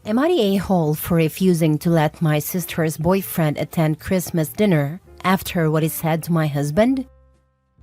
Am I the a-hole for refusing to let my sister's boyfriend attend Christmas dinner after what he said to my husband?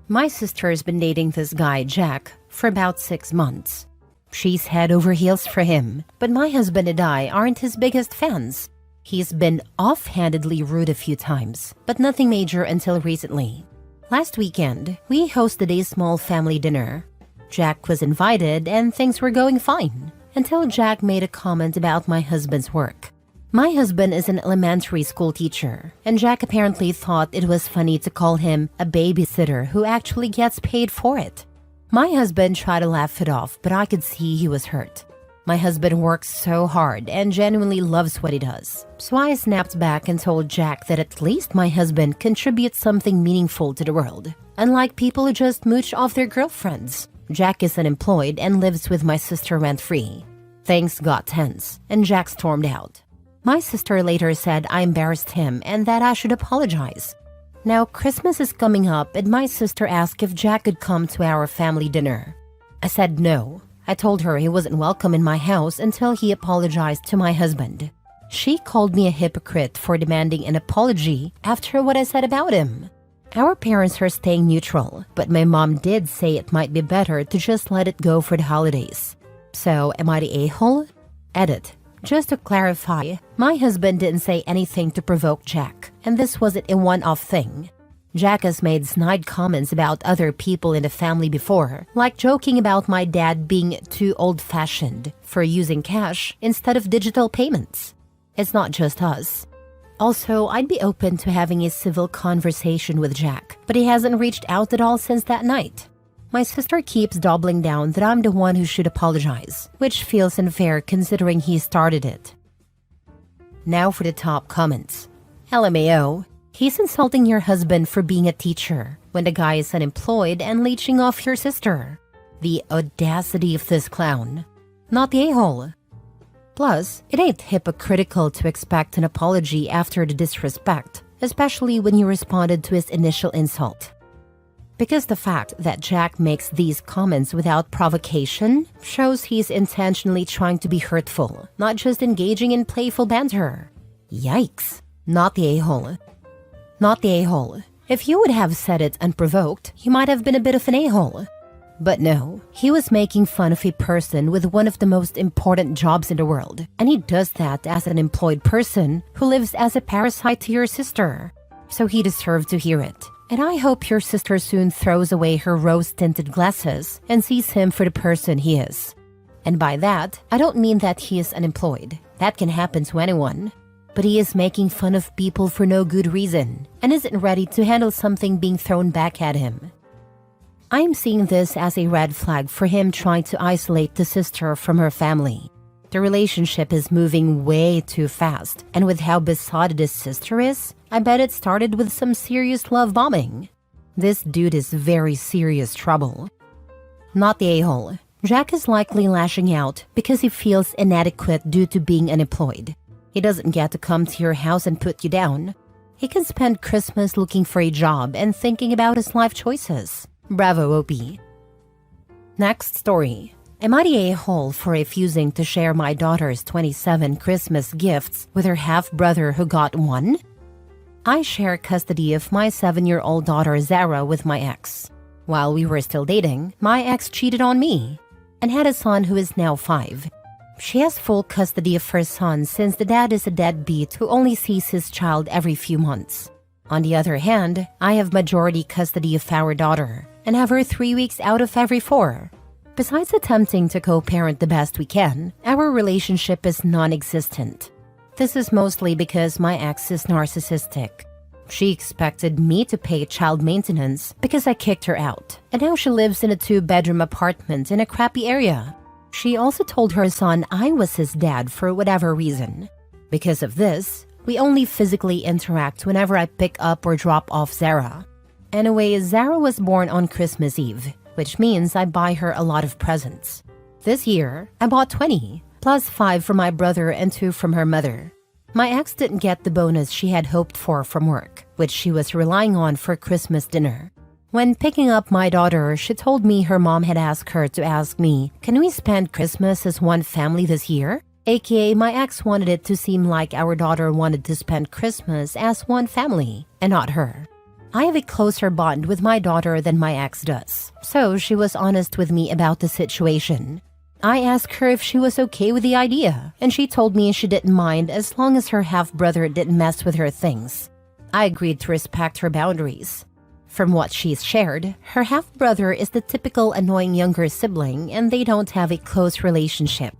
My sister's been dating this guy, Jack, for about 6 months. She's head over heels for him, but my husband and I aren't his biggest fans. He's been offhandedly rude a few times, but nothing major until recently. Last weekend, we hosted a small family dinner. Jack was invited and things were going fine, until Jack made a comment about my husband's work. My husband is an elementary school teacher, and Jack apparently thought it was funny to call him a babysitter who actually gets paid for it. My husband tried to laugh it off, but I could see he was hurt. My husband works so hard and genuinely loves what he does. So I snapped back and told Jack that at least my husband contributes something meaningful to the world, unlike people who just mooch off their girlfriends. Jack is unemployed and lives with my sister rent-free. Things got tense, and Jack stormed out. My sister later said I embarrassed him and that I should apologize. Now Christmas is coming up and my sister asked if Jack could come to our family dinner. I said no. I told her he wasn't welcome in my house until he apologized to my husband. She called me a hypocrite for demanding an apology after what I said about him. Our parents are staying neutral, but my mom did say it might be better to just let it go for the holidays. So, am I the a-hole? Edit. Just to clarify, my husband didn't say anything to provoke Jack, and this wasn't a one-off thing. Jack has made snide comments about other people in the family before, like joking about my dad being too old-fashioned for using cash instead of digital payments. It's not just us. Also, I'd be open to having a civil conversation with Jack, but he hasn't reached out at all since that night. My sister keeps doubling down that I'm the one who should apologize, which feels unfair considering he started it. Now for the top comments. LMAO, he's insulting your husband for being a teacher when the guy is unemployed and leeching off your sister. The audacity of this clown. Not the a-hole. Plus, it ain't hypocritical to expect an apology after the disrespect, especially when you responded to his initial insult. Because the fact that Jack makes these comments without provocation shows he's intentionally trying to be hurtful, not just engaging in playful banter. Yikes. Not the a-hole. Not the a-hole. If you would have said it unprovoked, you might have been a bit of an a-hole. But no, he was making fun of a person with one of the most important jobs in the world, and he does that as an employed person who lives as a parasite to your sister. So he deserved to hear it. And I hope your sister soon throws away her rose-tinted glasses and sees him for the person he is. And by that, I don't mean that he is unemployed. That can happen to anyone. But he is making fun of people for no good reason and isn't ready to handle something being thrown back at him. I'm seeing this as a red flag for him trying to isolate the sister from her family. The relationship is moving way too fast, and with how besotted his sister is, I bet it started with some serious love bombing. This dude is very serious trouble. Not the a-hole. Jack is likely lashing out because he feels inadequate due to being unemployed. He doesn't get to come to your house and put you down. He can spend Christmas looking for a job and thinking about his life choices. Bravo, OP. Next story. Am I the a-hole for refusing to share my daughter's 27 Christmas gifts with her half-brother who got one? I share custody of my 7-year-old daughter Zara with my ex. While we were still dating, my ex cheated on me and had a son who is now 5. She has full custody of her son since the dad is a deadbeat who only sees his child every few months. On the other hand, I have majority custody of our daughter and have her 3 weeks out of every 4. Besides attempting to co-parent the best we can, our relationship is non-existent. This is mostly because my ex is narcissistic. She expected me to pay child maintenance because I kicked her out, and now she lives in a 2-bedroom apartment in a crappy area. She also told her son I was his dad for whatever reason. Because of this, we only physically interact whenever I pick up or drop off Zara. Anyway, Zara was born on Christmas Eve, which means I buy her a lot of presents. This year, I bought 20, plus 5 from my brother and 2 from her mother. My ex didn't get the bonus she had hoped for from work, which she was relying on for Christmas dinner. When picking up my daughter, she told me her mom had asked her to ask me, "Can we spend Christmas as one family this year?" aka my ex wanted it to seem like our daughter wanted to spend Christmas as one family, and not her. I have a closer bond with my daughter than my ex does, so she was honest with me about the situation. I asked her if she was okay with the idea, and she told me she didn't mind as long as her half-brother didn't mess with her things. I agreed to respect her boundaries. From what she's shared, her half-brother is the typical annoying younger sibling and they don't have a close relationship.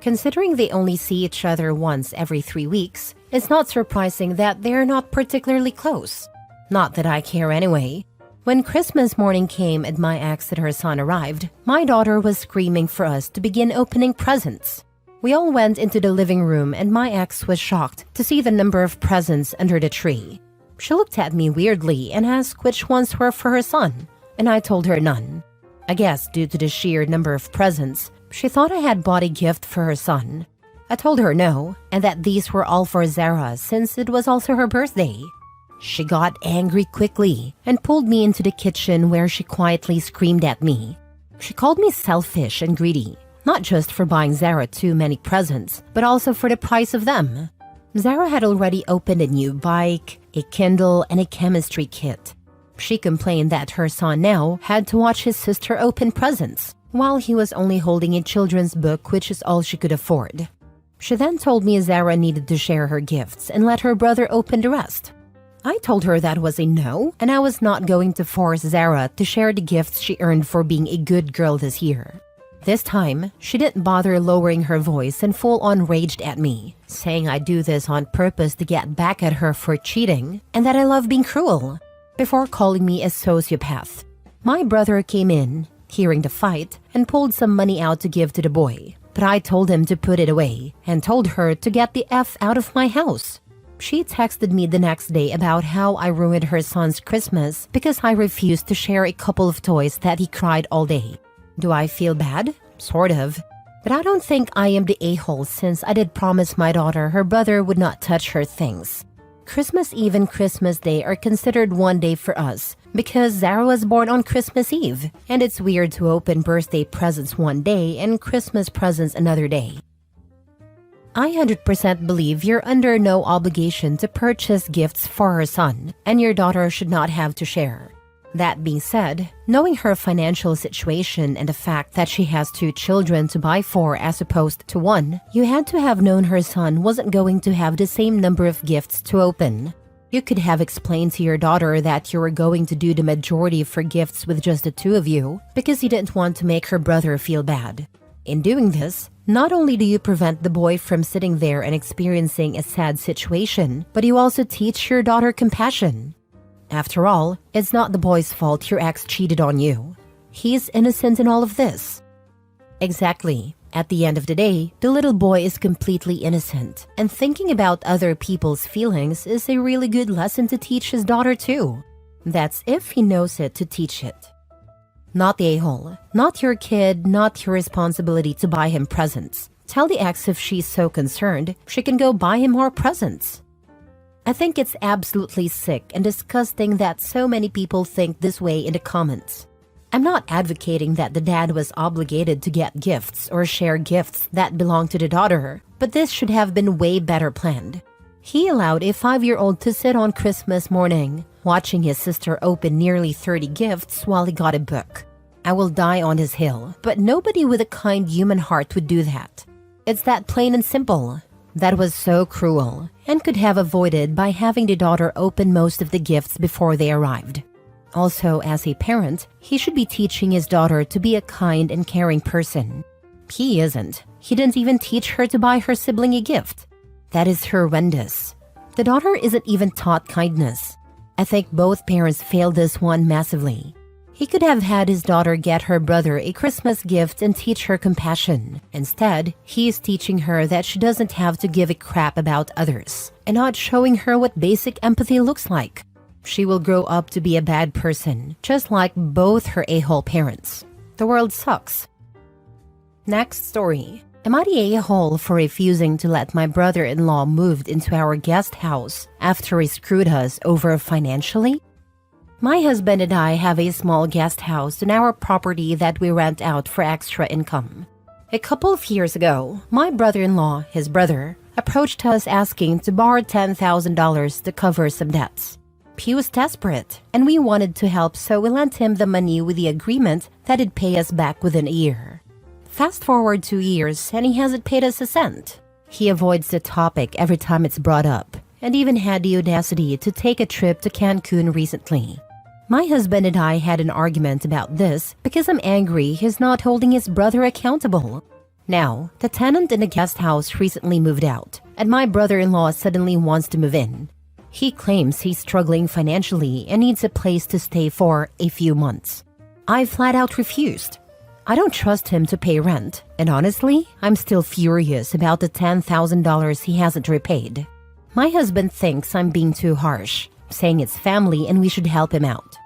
Considering they only see each other once every 3 weeks, it's not surprising that they're not particularly close. Not that I care anyway. When Christmas morning came and my ex and her son arrived, my daughter was screaming for us to begin opening presents. We all went into the living room and my ex was shocked to see the number of presents under the tree. She looked at me weirdly and asked which ones were for her son, and I told her none. I guess due to the sheer number of presents, she thought I had bought a gift for her son. I told her no, and that these were all for Zara since it was also her birthday. She got angry quickly and pulled me into the kitchen where she quietly screamed at me. She called me selfish and greedy, not just for buying Zara too many presents, but also for the price of them. Zara had already opened a new bike, a Kindle, and a chemistry kit. She complained that her son now had to watch his sister open presents, while he was only holding a children's book, which is all she could afford. She then told me Zara needed to share her gifts and let her brother open the rest. I told her that was a no, and I was not going to force Zara to share the gifts she earned for being a good girl this year. This time, she didn't bother lowering her voice and full-on raged at me, saying I do this on purpose to get back at her for cheating and that I love being cruel, before calling me a sociopath. My brother came in, hearing the fight, and pulled some money out to give to the boy, but I told him to put it away and told her to get the F out of my house. She texted me the next day about how I ruined her son's Christmas because I refused to share a couple of toys that he cried all day. Do I feel bad? Sort of. But I don't think I am the a-hole since I did promise my daughter her brother would not touch her things. Christmas Eve and Christmas Day are considered one day for us because Zara was born on Christmas Eve, and it's weird to open birthday presents one day and Christmas presents another day. I 100% believe you're under no obligation to purchase gifts for her son, and your daughter should not have to share. That being said, knowing her financial situation and the fact that she has 2 children to buy for as opposed to 1, you had to have known her son wasn't going to have the same number of gifts to open. You could have explained to your daughter that you were going to do the majority for gifts with just the 2 of you because you didn't want to make her brother feel bad. In doing this, not only do you prevent the boy from sitting there and experiencing a sad situation, but you also teach your daughter compassion. After all, it's not the boy's fault your ex cheated on you. He's innocent in all of this. Exactly. At the end of the day, the little boy is completely innocent, and thinking about other people's feelings is a really good lesson to teach his daughter too. That's if he knows it to teach it. Not the a-hole. Not your kid, not your responsibility to buy him presents. Tell the ex if she's so concerned, she can go buy him more presents. I think it's absolutely sick and disgusting that so many people think this way in the comments. I'm not advocating that the dad was obligated to get gifts or share gifts that belong to the daughter, but this should have been way better planned. He allowed a 5-year-old to sit on Christmas morning, watching his sister open nearly 30 gifts while he got a book. I will die on his hill, but nobody with a kind human heart would do that. It's that plain and simple. That was so cruel, and could have avoided by having the daughter open most of the gifts before they arrived. Also, as a parent, he should be teaching his daughter to be a kind and caring person. He isn't. He didn't even teach her to buy her sibling a gift. That is horrendous. The daughter isn't even taught kindness. I think both parents failed this one massively. He could have had his daughter get her brother a Christmas gift and teach her compassion. Instead, he is teaching her that she doesn't have to give a crap about others, and not showing her what basic empathy looks like. She will grow up to be a bad person, just like both her a-hole parents. The world sucks. Next story. Am I the a-hole for refusing to let my brother-in-law move into our guest house after he screwed us over financially? My husband and I have a small guest house on our property that we rent out for extra income. A couple of years ago, my brother-in-law, his brother, approached us asking to borrow $10,000 to cover some debts. He was desperate, and we wanted to help, so we lent him the money with the agreement that he'd pay us back within a year. Fast forward 2 years, and he hasn't paid us a cent. He avoids the topic every time it's brought up, and even had the audacity to take a trip to Cancun recently. My husband and I had an argument about this because I'm angry he's not holding his brother accountable. Now, the tenant in the guest house recently moved out, and my brother-in-law suddenly wants to move in. He claims he's struggling financially and needs a place to stay for a few months. I flat out refused. I don't trust him to pay rent, and honestly, I'm still furious about the $10,000 he hasn't repaid. My husband thinks I'm being too harsh, saying it's family and we should help him out.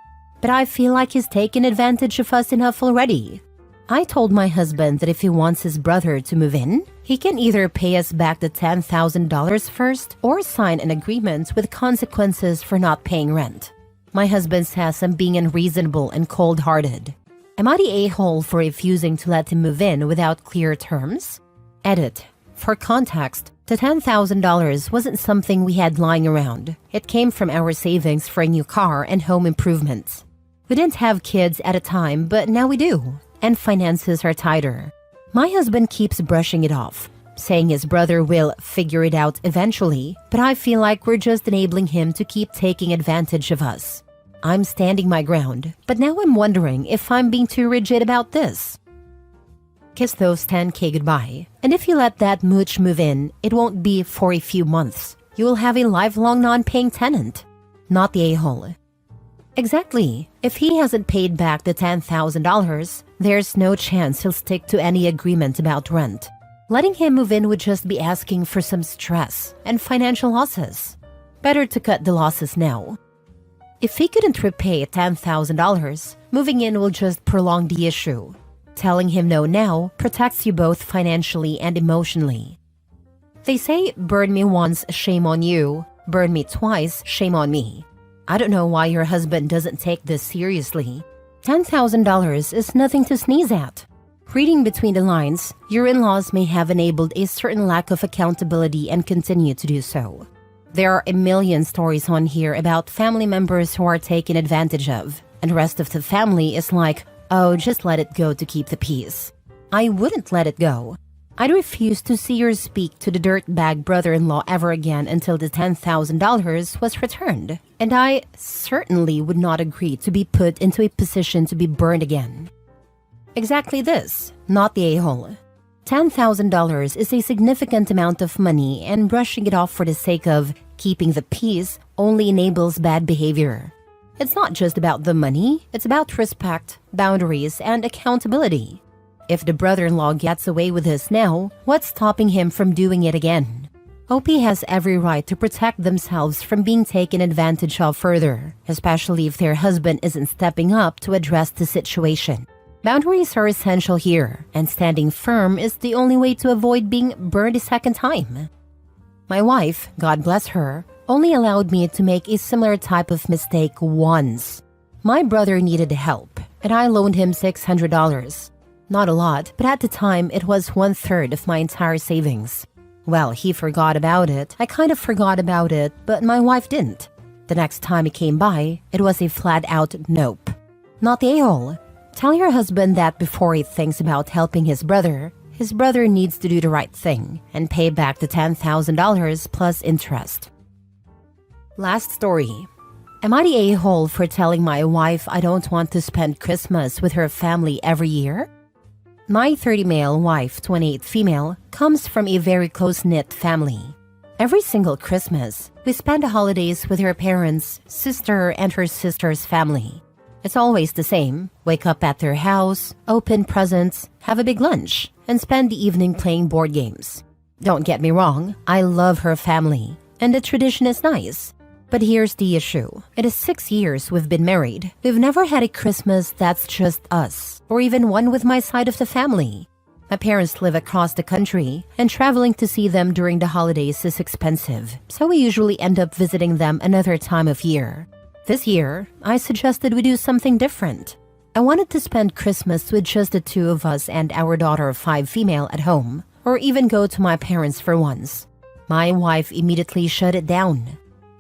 But I feel like he's taken advantage of us enough already. I told my husband that if he wants his brother to move in, he can either pay us back the $10,000 first or sign an agreement with consequences for not paying rent. My husband says I'm being unreasonable and cold-hearted. Am I the a-hole for refusing to let him move in without clear terms? Edit. For context, the $10,000 wasn't something we had lying around. It came from our savings for a new car and home improvements. We didn't have kids at a time, but now we do, and finances are tighter. My husband keeps brushing it off, saying his brother will figure it out eventually, but I feel like we're just enabling him to keep taking advantage of us. I'm standing my ground, but now I'm wondering if I'm being too rigid about this. Kiss those $10K goodbye, and if you let that mooch move in, it won't be for a few months. You will have a lifelong non-paying tenant. Not the a-hole. Exactly. If he hasn't paid back the $10,000, there's no chance he'll stick to any agreement about rent. Letting him move in would just be asking for some stress and financial losses. Better to cut the losses now. If he couldn't repay $10,000, moving in will just prolong the issue. Telling him no now protects you both financially and emotionally. They say, burn me once, shame on you. Burn me twice, shame on me. I don't know why your husband doesn't take this seriously. $10,000 is nothing to sneeze at. Reading between the lines, your in-laws may have enabled a certain lack of accountability and continue to do so. There are a million stories on here about family members who are taken advantage of, and the rest of the family is like, oh, just let it go to keep the peace. I wouldn't let it go. I'd refuse to see or speak to the dirtbag brother-in-law ever again until the $10,000 was returned, and I certainly would not agree to be put into a position to be burned again. Exactly this, not the a-hole. $10,000 is a significant amount of money, and brushing it off for the sake of keeping the peace only enables bad behavior. It's not just about the money, it's about respect, boundaries, and accountability. If the brother-in-law gets away with this now, what's stopping him from doing it again? OP has every right to protect themselves from being taken advantage of further, especially if their husband isn't stepping up to address the situation. Boundaries are essential here, and standing firm is the only way to avoid being burned a second time. My wife, God bless her, only allowed me to make a similar type of mistake once. My brother needed help, and I loaned him $600. Not a lot, but at the time it was 1/3 of my entire savings. Well, he forgot about it. I kind of forgot about it, but my wife didn't. The next time he came by, it was a flat-out nope. Not the a-hole. Tell your husband that before he thinks about helping his brother needs to do the right thing and pay back the $10,000 plus interest. Last story. Am I the a-hole for telling my wife I don't want to spend Christmas with her family every year? My 30 male wife, 28 female, comes from a very close-knit family. Every single Christmas, we spend the holidays with her parents, sister, and her sister's family. It's always the same. Wake up at their house, open presents, have a big lunch, and spend the evening playing board games. Don't get me wrong, I love her family, and the tradition is nice. But here's the issue. It is 6 years we've been married. We've never had a Christmas that's just us, or even one with my side of the family. My parents live across the country, and traveling to see them during the holidays is expensive, so we usually end up visiting them another time of year. This year, I suggested we do something different. I wanted to spend Christmas with just the two of us and our daughter 5 female at home, or even go to my parents for once. My wife immediately shut it down,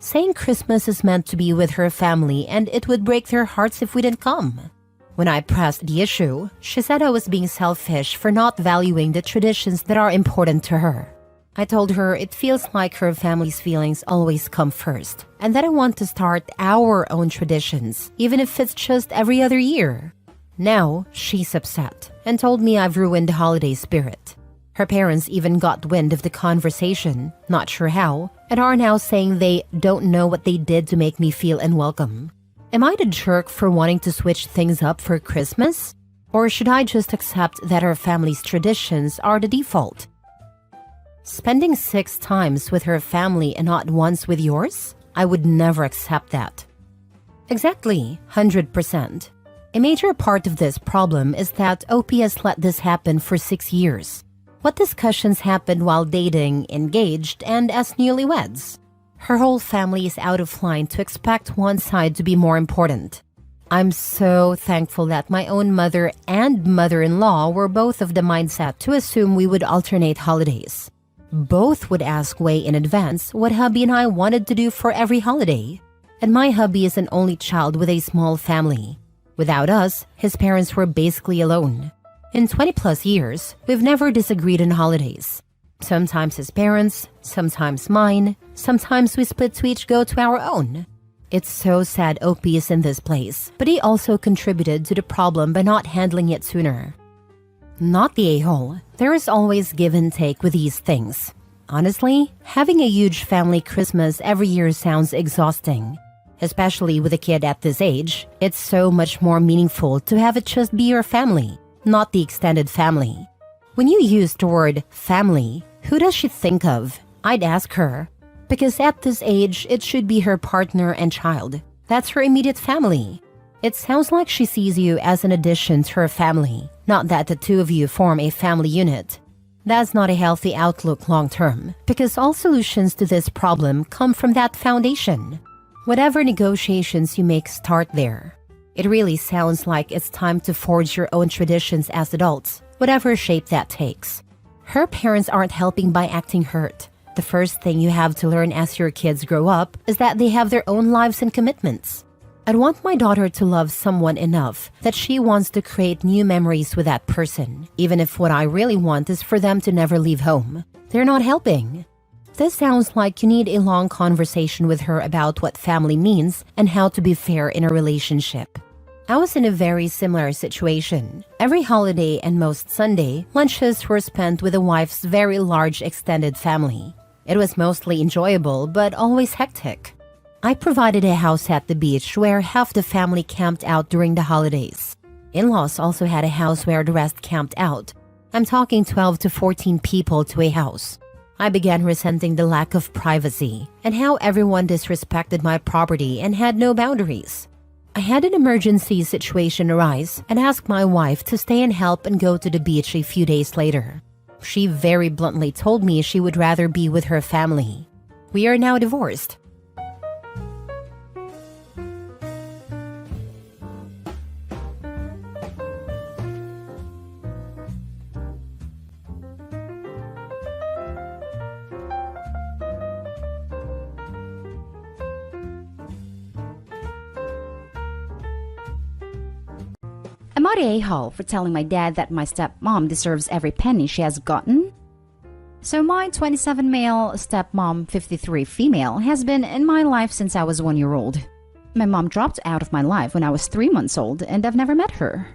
saying Christmas is meant to be with her family and it would break their hearts if we didn't come. When I pressed the issue, she said I was being selfish for not valuing the traditions that are important to her. I told her it feels like her family's feelings always come first, and that I want to start our own traditions, even if it's just every other year. Now, she's upset and told me I've ruined the holiday spirit. Her parents even got wind of the conversation, not sure how, and are now saying they don't know what they did to make me feel unwelcome. Am I the jerk for wanting to switch things up for Christmas? Or should I just accept that our family's traditions are the default? Spending 6 times with her family and not once with yours? I would never accept that. Exactly, 100%. A major part of this problem is that OP has let this happen for 6 years. What discussions happened while dating, engaged, and as newlyweds? Her whole family is out of line to expect one side to be more important. I'm so thankful that my own mother and mother-in-law were both of the mindset to assume we would alternate holidays. Both would ask way in advance what hubby and I wanted to do for every holiday. And my hubby is an only child with a small family. Without us, his parents were basically alone. In 20 plus years, we've never disagreed on holidays. Sometimes his parents, sometimes mine, sometimes we split to each go to our own. It's so sad OP is in this place, but he also contributed to the problem by not handling it sooner. Not the a-hole. There is always give and take with these things. Honestly, having a huge family Christmas every year sounds exhausting. Especially with a kid at this age, it's so much more meaningful to have it just be your family, not the extended family. When you use the word family, who does she think of? I'd ask her. Because at this age, it should be her partner and child. That's her immediate family. It sounds like she sees you as an addition to her family, not that the two of you form a family unit. That's not a healthy outlook long term, because all solutions to this problem come from that foundation. Whatever negotiations you make start there. It really sounds like it's time to forge your own traditions as adults, whatever shape that takes. Her parents aren't helping by acting hurt. The first thing you have to learn as your kids grow up is that they have their own lives and commitments. I'd want my daughter to love someone enough that she wants to create new memories with that person, even if what I really want is for them to never leave home. They're not helping. This sounds like you need a long conversation with her about what family means and how to be fair in a relationship. I was in a very similar situation. Every holiday and most Sunday, lunches were spent with the wife's very large extended family. It was mostly enjoyable, but always hectic. I provided a house at the beach where half the family camped out during the holidays. In-laws also had a house where the rest camped out. I'm talking 12 to 14 people to a house. I began resenting the lack of privacy and how everyone disrespected my property and had no boundaries. I had an emergency situation arise and asked my wife to stay and help and go to the beach a few days later. She very bluntly told me she would rather be with her family. We are now divorced. Am I the a-hole for telling my dad that my stepmom deserves every penny she has gotten? So my 27 male, stepmom 53 female has been in my life since I was 1 year old. My mom dropped out of my life when I was 3 months old and I've never met her.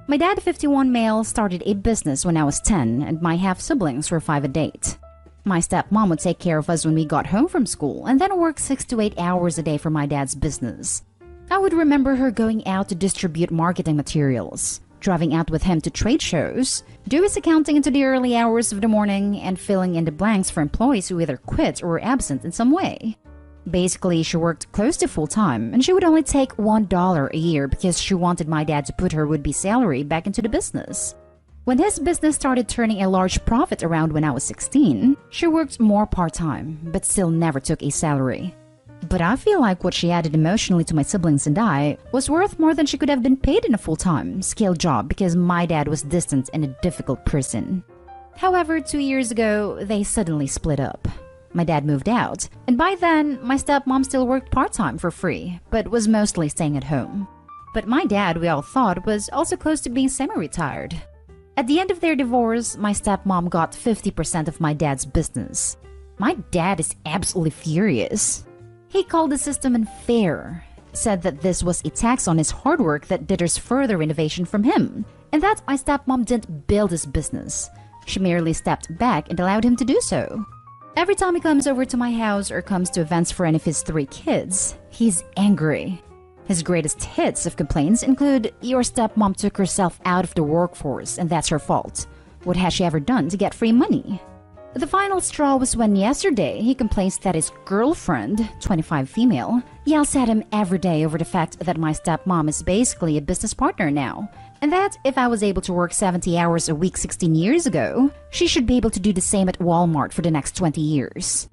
My dad 51 male started a business when I was 10 and my half-siblings were 5 and 8. My stepmom would take care of us when we got home from school and then work 6 to 8 hours a day for my dad's business. I would remember her going out to distribute marketing materials, driving out with him to trade shows, do his accounting into the early hours of the morning, and filling in the blanks for employees who either quit or were absent in some way. Basically, she worked close to full-time, and she would only take $1 a year because she wanted my dad to put her would-be salary back into the business. When his business started turning a large profit around when I was 16, she worked more part-time, but still never took a salary. But I feel like what she added emotionally to my siblings and I was worth more than she could have been paid in a full-time, skilled job because my dad was distant and a difficult person. However, 2 years ago, they suddenly split up. My dad moved out, and by then, my stepmom still worked part-time for free, but was mostly staying at home. But my dad, we all thought, was also close to being semi-retired. At the end of their divorce, my stepmom got 50% of my dad's business. My dad is absolutely furious. He called the system unfair, said that this was a tax on his hard work that deters further innovation from him, and that my stepmom didn't build his business. She merely stepped back and allowed him to do so. Every time he comes over to my house or comes to events for any of his 3 kids, he's angry. His greatest hits of complaints include, "Your stepmom took herself out of the workforce and that's her fault. What has she ever done to get free money?" The final straw was when yesterday he complains that his girlfriend, 25 female, yells at him every day over the fact that my stepmom is basically a business partner now, and that if I was able to work 70 hours a week 16 years ago, she should be able to do the same at Walmart for the next 20 years.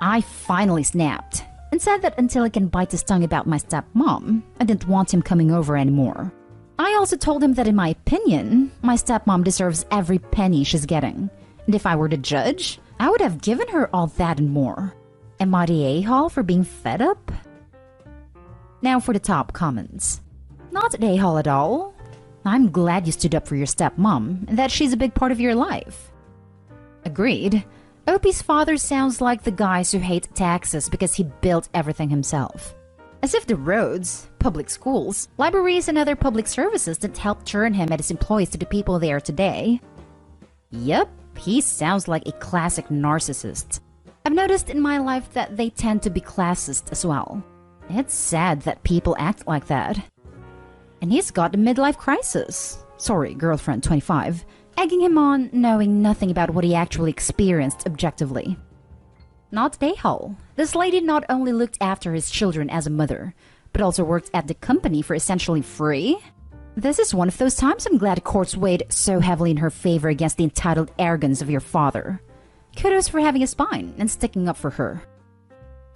I finally snapped and said that until he can bite his tongue about my stepmom, I didn't want him coming over anymore. I also told him that in my opinion, my stepmom deserves every penny she's getting. And if I were the judge, I would have given her all that and more. Am I the a-hole for being fed up? Now for the top comments. Not an a-hole at all. I'm glad you stood up for your stepmom and that she's a big part of your life. Agreed. Opie's father sounds like the guys who hate taxes because he built everything himself. As if the roads, public schools, libraries, and other public services didn't help turn him and his employees to the people they are today. Yep. He sounds like a classic narcissist. I've noticed in my life that they tend to be classist as well. It's sad that people act like that. And he's got a midlife crisis. Sorry, girlfriend 25. Egging him on, knowing nothing about what he actually experienced objectively. Not a-hole. This lady not only looked after his children as a mother, but also worked at the company for essentially free. This is one of those times I'm glad courts weighed so heavily in her favor against the entitled arrogance of your father. Kudos for having a spine and sticking up for her.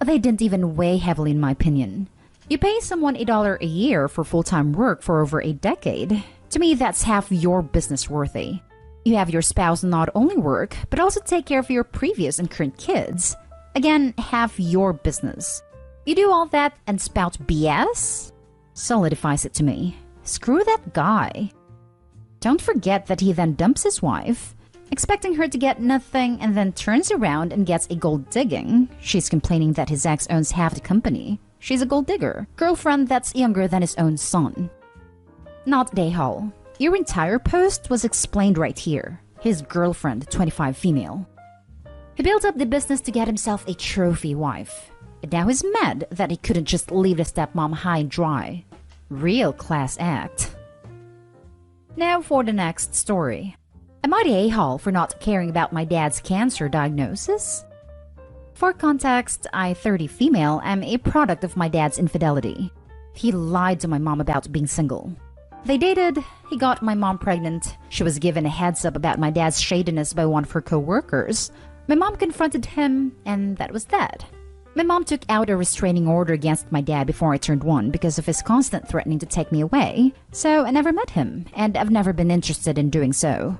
They didn't even weigh heavily in my opinion. You pay someone $1 a year for full-time work for over a decade. To me, that's half your business worthy. You have your spouse not only work, but also take care of your previous and current kids. Again, half your business. You do all that and spout BS? Solidifies it to me. Screw that guy. Don't forget that he then dumps his wife, expecting her to get nothing, and then turns around and gets a gold digging. She's complaining that his ex owns half the company. She's a gold digger, girlfriend that's younger than his own son. Not Dayhall. Your entire post was explained right here. His girlfriend, 25 female. He built up the business to get himself a trophy wife. And now he's mad that he couldn't just leave the stepmom high and dry. Real class act. Now for the next story. Am I the a-hole for not caring about my dad's cancer diagnosis? For context, I, 30 female, am a product of my dad's infidelity. He lied to my mom about being single. They dated, he got my mom pregnant, she was given a heads up about my dad's shadiness by one of her co-workers. My mom confronted him, and that was that. My mom took out a restraining order against my dad before I turned 1 because of his constant threatening to take me away, so I never met him, and I've never been interested in doing so.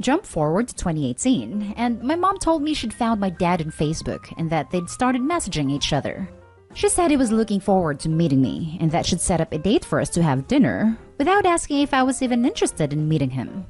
Jump forward to 2018, and my mom told me she'd found my dad on Facebook and that they'd started messaging each other. She said he was looking forward to meeting me and that she'd set up a date for us to have dinner without asking if I was even interested in meeting him.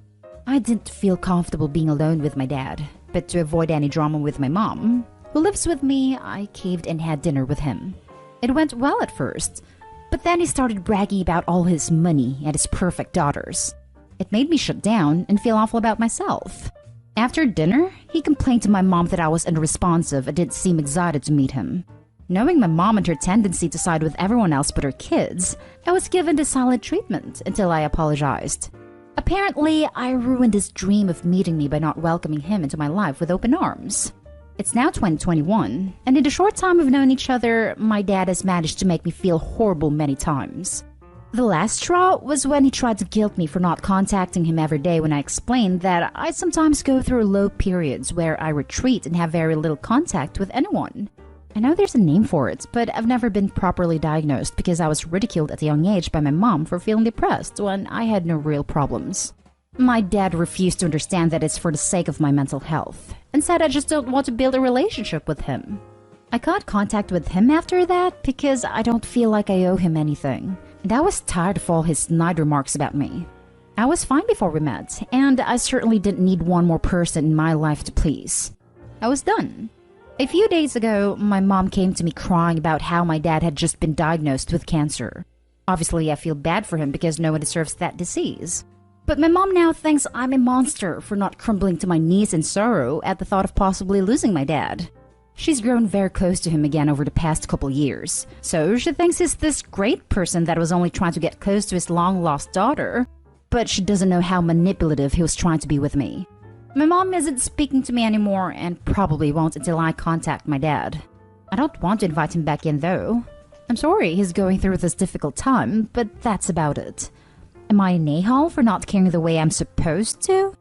I didn't feel comfortable being alone with my dad, but to avoid any drama with my mom, who lives with me, I caved and had dinner with him. It went well at first, but then he started bragging about all his money and his perfect daughters. It made me shut down and feel awful about myself. After dinner, he complained to my mom that I was unresponsive and didn't seem excited to meet him. Knowing my mom and her tendency to side with everyone else but her kids, I was given the silent treatment until I apologized. Apparently, I ruined his dream of meeting me by not welcoming him into my life with open arms. It's now 2021, and in the short time we've known each other, my dad has managed to make me feel horrible many times. The last straw was when he tried to guilt me for not contacting him every day when I explained that I sometimes go through low periods where I retreat and have very little contact with anyone. I know there's a name for it, but I've never been properly diagnosed because I was ridiculed at a young age by my mom for feeling depressed when I had no real problems. My dad refused to understand that it's for the sake of my mental health, and said I just don't want to build a relationship with him. I got contact with him after that because I don't feel like I owe him anything, and I was tired of all his snide remarks about me. I was fine before we met, and I certainly didn't need one more person in my life to please. I was done. A few days ago, my mom came to me crying about how my dad had just been diagnosed with cancer. Obviously, I feel bad for him because no one deserves that disease. But my mom now thinks I'm a monster for not crumbling to my knees in sorrow at the thought of possibly losing my dad. She's grown very close to him again over the past couple years, so she thinks he's this great person that was only trying to get close to his long-lost daughter, but she doesn't know how manipulative he was trying to be with me. My mom isn't speaking to me anymore and probably won't until I contact my dad. I don't want to invite him back in though. I'm sorry he's going through this difficult time, but that's about it. Am I an a-hole for not caring the way I'm supposed to?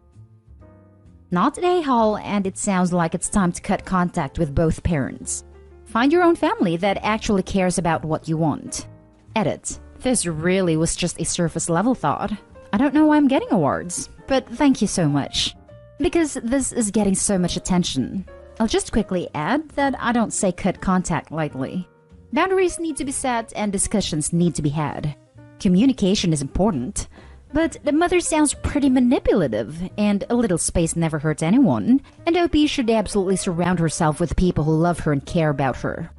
Not an a-hole, and it sounds like it's time to cut contact with both parents. Find your own family that actually cares about what you want. Edit. This really was just a surface level thought. I don't know why I'm getting awards, but thank you so much. Because this is getting so much attention. I'll just quickly add that I don't say cut contact lightly. Boundaries need to be set and discussions need to be had. Communication is important, but the mother sounds pretty manipulative, and a little space never hurts anyone, and OP should absolutely surround herself with people who love her and care about her.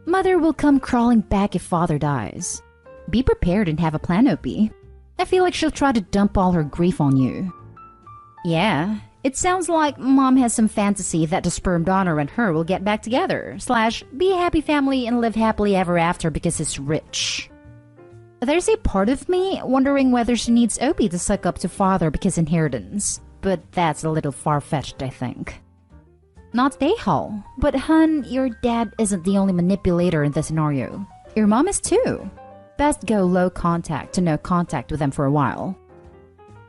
Mother will come crawling back if father dies. Be prepared and have a plan, OP. I feel like she'll try to dump all her grief on you. Yeah, it sounds like mom has some fantasy that the sperm donor and her will get back together, / be a happy family and live happily ever after because he's rich. There's a part of me wondering whether she needs Opie to suck up to father because inheritance, but that's a little far-fetched, I think. Not a-hole, but hun, your dad isn't the only manipulator in this scenario. Your mom is too. Best go low contact to no contact with them for a while.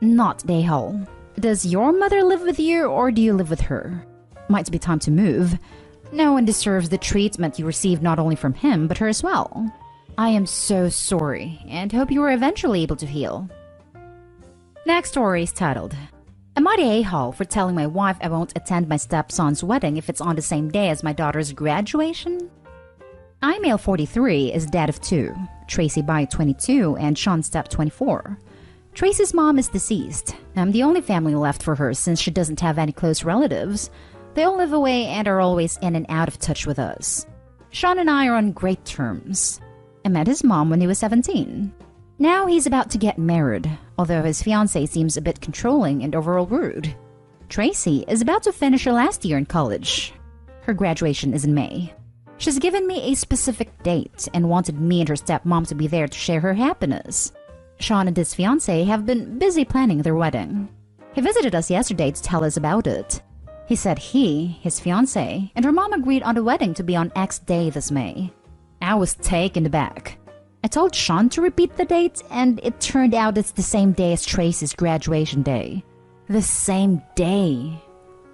Not a-hole. Does your mother live with you or do you live with her? Might be time to move. No one deserves the treatment you received not only from him, but her as well. I am so sorry, and hope you are eventually able to heal. Next story is titled, Am I the a-hole for telling my wife I won't attend my stepson's wedding if it's on the same day as my daughter's graduation? I'm male 43, is dad of 2, Tracy by 22, and Sean step 24. Tracy's mom is deceased. I'm the only family left for her since she doesn't have any close relatives. They all live away and are always in and out of touch with us. Sean and I are on great terms. I met his mom when he was 17. Now he's about to get married, although his fiancée seems a bit controlling and overall rude. Tracy is about to finish her last year in college. Her graduation is in May. She's given me a specific date and wanted me and her stepmom to be there to share her happiness. Sean and his fiancée have been busy planning their wedding. He visited us yesterday to tell us about it. He said he, his fiancée, and her mom agreed on the wedding to be on X day this May. I was taken aback. I told Sean to repeat the date, and it turned out it's the same day as Tracy's graduation day. The same day.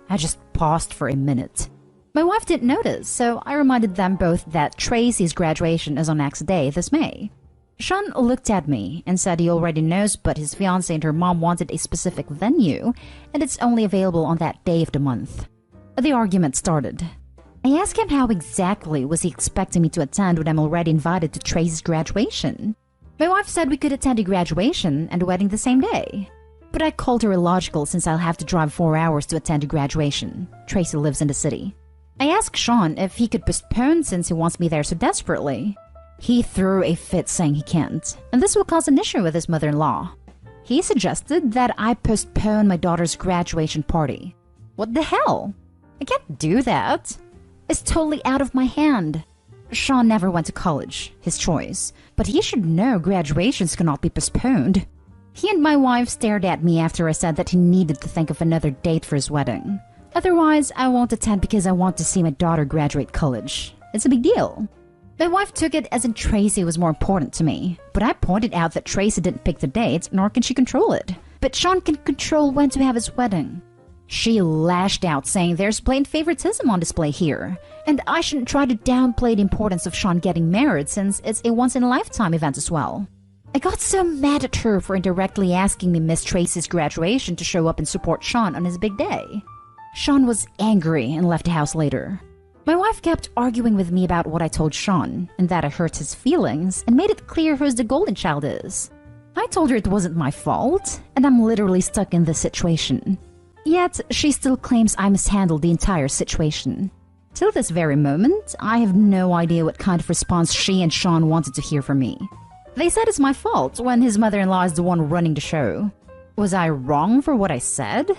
I just paused for a minute. My wife didn't notice, so I reminded them both that Tracy's graduation is on X day this May. Sean looked at me and said he already knows, but his fiancée and her mom wanted a specific venue, and it's only available on that day of the month. The argument started. I asked him how exactly was he expecting me to attend when I'm already invited to Tracy's graduation. My wife said we could attend the graduation and the wedding the same day. But I called her illogical since I'll have to drive 4 hours to attend the graduation. Tracy lives in the city. I asked Sean if he could postpone since he wants me there so desperately. He threw a fit saying he can't, and this will cause an issue with his mother-in-law. He suggested that I postpone my daughter's graduation party. What the hell? I can't do that. It's totally out of my hand. Sean never went to college, his choice, but he should know graduations cannot be postponed. He and my wife stared at me after I said that he needed to think of another date for his wedding. Otherwise, I won't attend because I want to see my daughter graduate college. It's a big deal. My wife took it as in Tracy was more important to me, but I pointed out that Tracy didn't pick the date, nor can she control it. But Sean can control when to have his wedding. She lashed out, saying there's blatant favoritism on display here, and I shouldn't try to downplay the importance of Sean getting married since it's a once-in-a-lifetime event as well. I got so mad at her for indirectly asking me Miss Tracy's graduation to show up and support Sean on his big day. Sean was angry and left the house later. My wife kept arguing with me about what I told Sean, and that I hurt his feelings, and made it clear who's the golden child is. I told her it wasn't my fault, and I'm literally stuck in this situation. Yet, she still claims I mishandled the entire situation. Till this very moment, I have no idea what kind of response she and Sean wanted to hear from me. They said it's my fault when his mother-in-law is the one running the show. Was I wrong for what I said?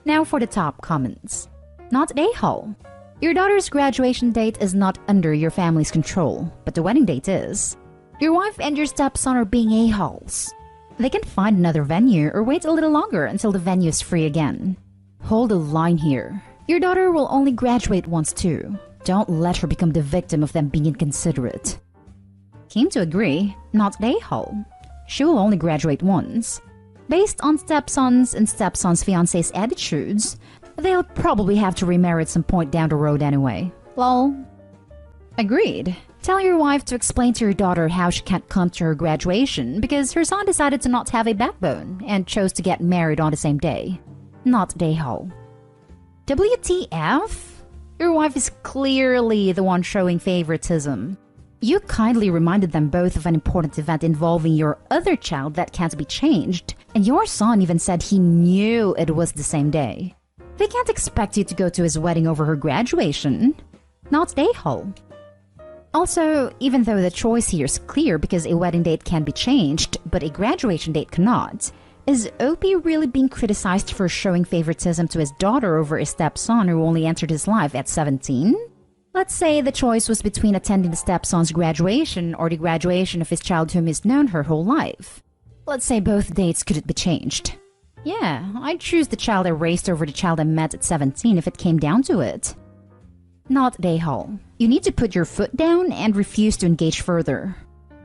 Now for the top comments. Not a-hole. Your daughter's graduation date is not under your family's control, but the wedding date is. Your wife and your stepson are being a-holes. They can find another venue or wait a little longer until the venue is free again. Hold a line here. Your daughter will only graduate once too. Don't let her become the victim of them being inconsiderate. Came to agree, not a-hole. She will only graduate once. Based on stepson's and stepson's fiancé's attitudes, they'll probably have to remarry at some point down the road anyway. Lol. Agreed. Tell your wife to explain to your daughter how she can't come to her graduation because her son decided to not have a backbone and chose to get married on the same day. Not a-hole. WTF? Your wife is clearly the one showing favoritism. You kindly reminded them both of an important event involving your other child that can't be changed, and your son even said he knew it was the same day. They can't expect you to go to his wedding over her graduation. Not a-hole. Also, even though the choice here is clear because a wedding date can be changed, but a graduation date cannot, is Opie really being criticized for showing favoritism to his daughter over his stepson who only entered his life at 17? Let's say the choice was between attending the stepson's graduation or the graduation of his child whom he's known her whole life. Let's say both dates couldn't be changed. Yeah, I'd choose the child I raised over the child I met at 17 if it came down to it. Not a-hole. You need to put your foot down and refuse to engage further.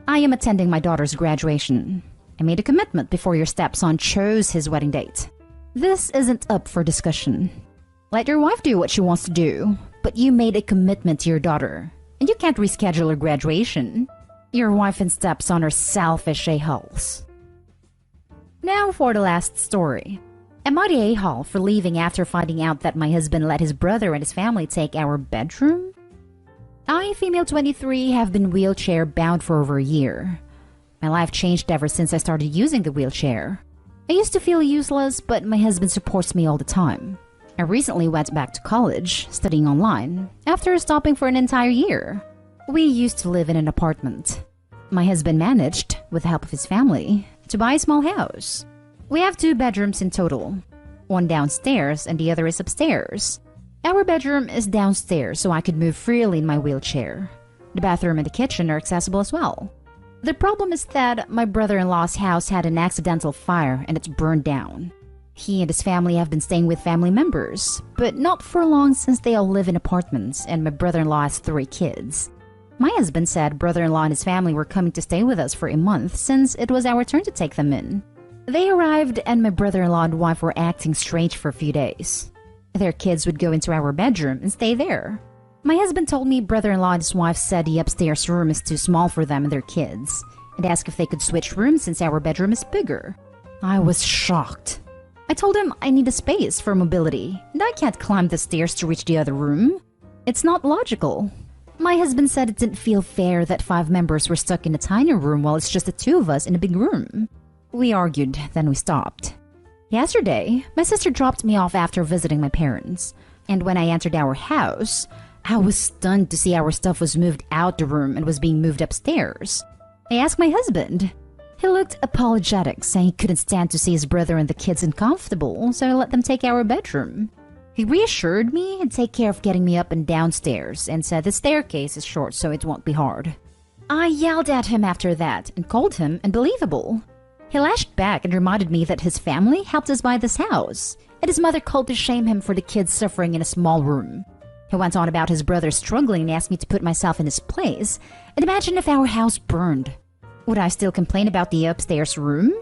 I am attending my daughter's graduation. I made a commitment before your stepson chose his wedding date. This isn't up for discussion. Let your wife do what she wants to do, but you made a commitment to your daughter, and you can't reschedule her graduation. Your wife and stepson are selfish a-holes. Now for the last story. Am I the a-hole for leaving after finding out that my husband let his brother and his family take our bedroom? I, female 23, have been wheelchair bound for over a year. My life changed ever since I started using the wheelchair. I used to feel useless, but my husband supports me all the time. I recently went back to college, studying online, after stopping for an entire year. We used to live in an apartment. My husband managed, with the help of his family, to buy a small house. We have 2 bedrooms in total, one downstairs and the other is upstairs. Our bedroom is downstairs so I could move freely in my wheelchair. The bathroom and the kitchen are accessible as well. The problem is that my brother-in-law's house had an accidental fire and it's burned down. He and his family have been staying with family members, but not for long since they all live in apartments and my brother-in-law has 3 kids. My husband said brother-in-law and his family were coming to stay with us for a month since it was our turn to take them in. They arrived and my brother-in-law and wife were acting strange for a few days. Their kids would go into our bedroom and stay there. My husband told me brother-in-law and his wife said the upstairs room is too small for them and their kids, and asked if they could switch rooms since our bedroom is bigger. I was shocked. I told him I need a space for mobility, and I can't climb the stairs to reach the other room. It's not logical. My husband said it didn't feel fair that 5 members were stuck in a tiny room while it's just the 2 of us in a big room. We argued, then we stopped. Yesterday, my sister dropped me off after visiting my parents, and when I entered our house, I was stunned to see our stuff was moved out the room and was being moved upstairs. I asked my husband. He looked apologetic, saying he couldn't stand to see his brother and the kids uncomfortable, so I let them take our bedroom. He reassured me and take care of getting me up and downstairs and said the staircase is short so it won't be hard. I yelled at him after that and called him unbelievable. He lashed back and reminded me that his family helped us buy this house, and his mother called to shame him for the kids suffering in a small room. He went on about his brother struggling and asked me to put myself in his place and imagine if our house burned. Would I still complain about the upstairs room?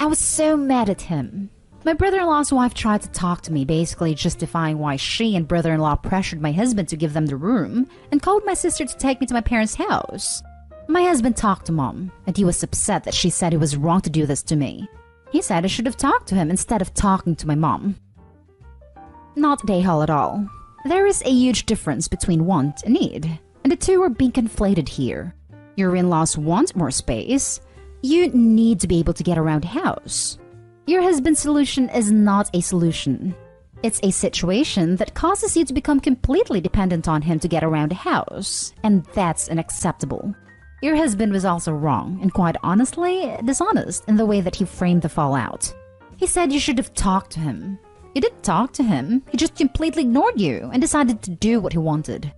I was so mad at him. My brother-in-law's wife tried to talk to me, basically justifying why she and brother-in-law pressured my husband to give them the room and called my sister to take me to my parents' house. My husband talked to Mom, and he was upset that she said it was wrong to do this to me. He said I should have talked to him instead of talking to my mom. Not day-haul at all. There is a huge difference between want and need, and the two are being conflated here. Your in-laws want more space. You need to be able to get around the house. Your husband's solution is not a solution. It's a situation that causes you to become completely dependent on him to get around the house, and that's unacceptable. Your husband was also wrong, and quite honestly, dishonest in the way that he framed the fallout. He said you should have talked to him. You didn't talk to him, he just completely ignored you and decided to do what he wanted.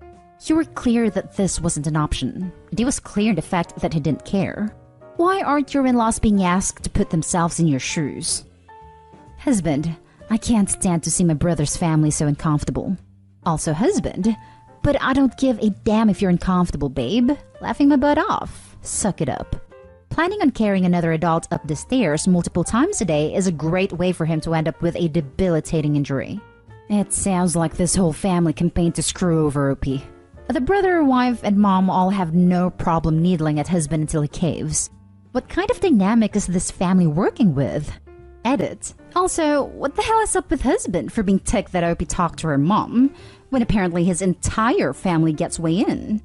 You were clear that this wasn't an option, and he was clear in the fact that he didn't care. Why aren't your in-laws being asked to put themselves in your shoes? Husband, I can't stand to see my brother's family so uncomfortable. Also husband, but I don't give a damn if you're uncomfortable, babe. Laughing my butt off. Suck it up. Planning on carrying another adult up the stairs multiple times a day is a great way for him to end up with a debilitating injury. It sounds like this whole family campaigned to screw over OP. The brother, wife, and mom all have no problem needling at husband until he caves. What kind of dynamic is this family working with? Edit. Also, what the hell is up with husband for being ticked that OP talked to her mom, when apparently his entire family gets way in?